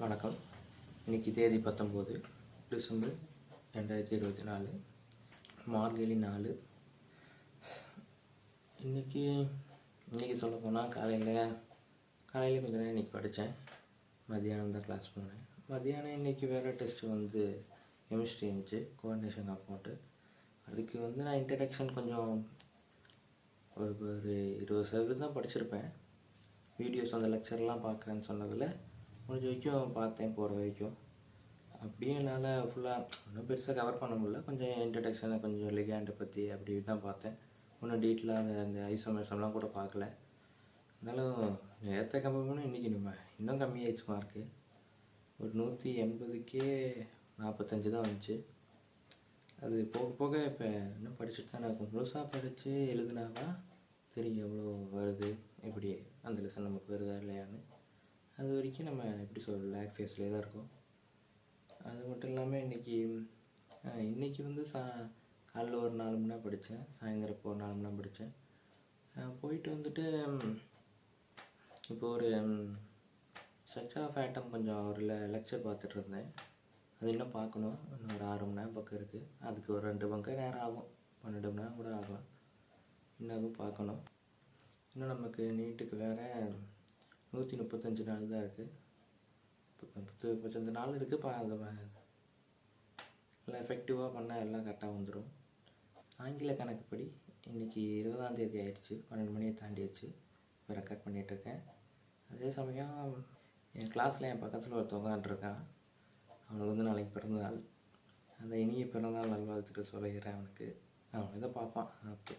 வணக்கம். இன்றைக்கி தேதி 19 டிசம்பர் 2024, மார்கழி 4. இன்றைக்கி சொல்லப்போனால் காலையில் கொஞ்சம் நேரம் இன்றைக்கி படித்தேன். மத்தியானம் தான் கிளாஸ் போனேன். மத்தியானம் இன்றைக்கி வேறு டெஸ்ட்டு வந்து கெமிஸ்ட்ரி இருந்துச்சு, கோஆர்டினேஷன் காம்பவுண்டு. அதுக்கு நான் இன்ட்ரடக்ஷன் கொஞ்சம் ஒரு 20% தான் படிச்சிருப்பேன். வீடியோஸ் அந்த லெக்சர்லாம் பார்க்குறேன்னு சொன்னதில் முடிஞ்ச வரைக்கும் பார்த்தேன் போகிற வரைக்கும். அப்படியே என்னால் ஃபுல்லாக ஒன்றும் பெருசாக கவர் பண்ண முடியல. கொஞ்சம் இன்ட்ரடக்ஷனை, கொஞ்சம் லிகேண்டை பற்றி அப்படி தான் பார்த்தேன். ஒன்றும் டீட்டெயிலாக அந்த ஐசோமர்ஸ்லாம் கூட பார்க்கல. இருந்தாலும் நேரத்தை கம்பேர் பண்ணால் இன்றைக்கி இன்னும் கம்மியாயிடுச்சு மார்க்கு. ஒரு 180க்கே 45 தான் வந்துச்சு. அது போக போக இப்போ இன்னும் படிச்சுட்டு தானே இருக்கும். முழுசாக படித்து எழுதுனாதான் தெரியும் எவ்வளோ வருது, எப்படி அந்த லெசன் நமக்கு வருதா இல்லையான்னு. அது வரைக்கும் நம்ம எப்படி லேக் ஃபேஸ்லேயே தான் இருக்கோம். அது மட்டும் இல்லாமல் இன்றைக்கி காலைல ஒரு 4 மணி நேரம் படித்தேன், சாயந்தரம் ஒரு 4 மணி நேரம் படித்தேன். போயிட்டு வந்துட்டு இப்போ ஒரு ஸ்ட்ரக்சர் ஆஃப் ஆட்டம் கொஞ்சம் ஒரு லெக்சர் பார்த்துட்டு இருந்தேன். அது இன்னும் பார்க்கணும். இன்னும் ஒரு 6 மணி நேரம் பக்கம் இருக்குது. அதுக்கு ஒரு 2 பக்கம் நேரம் ஆகும், 12 மணி நேரம் கூட ஆகலாம். இன்னும் அதுவும் பார்க்கணும். இன்னும் நமக்கு நீட்டுக்கு வேறு 135 நாள் தான் இருக்குது. 35 நாள் இருக்குது. அது எல்லாம் எஃபெக்டிவாக பண்ணால் எல்லாம் கரெக்டாக வந்துடும். ஆங்கில கணக்குப்படி இன்றைக்கி 20ஆம் தேதி ஆயிடுச்சு, 12 மணியை தாண்டிடுச்சு. இப்போ ரெக்கார்ட் பண்ணிகிட்ருக்கேன். அதே சமயம் என் கிளாஸில் என் பக்கத்தில் ஒருத்தவங்க இருக்கான். அவனுக்கு நாளைக்கு பிறந்தநாள். அந்த இனிய பிறந்தநாள் நல்வாழ்த்துக்கள் சொல்லிக்கிறேன் அவனுக்கு. அவன் இதை பார்ப்பான். ஓகே.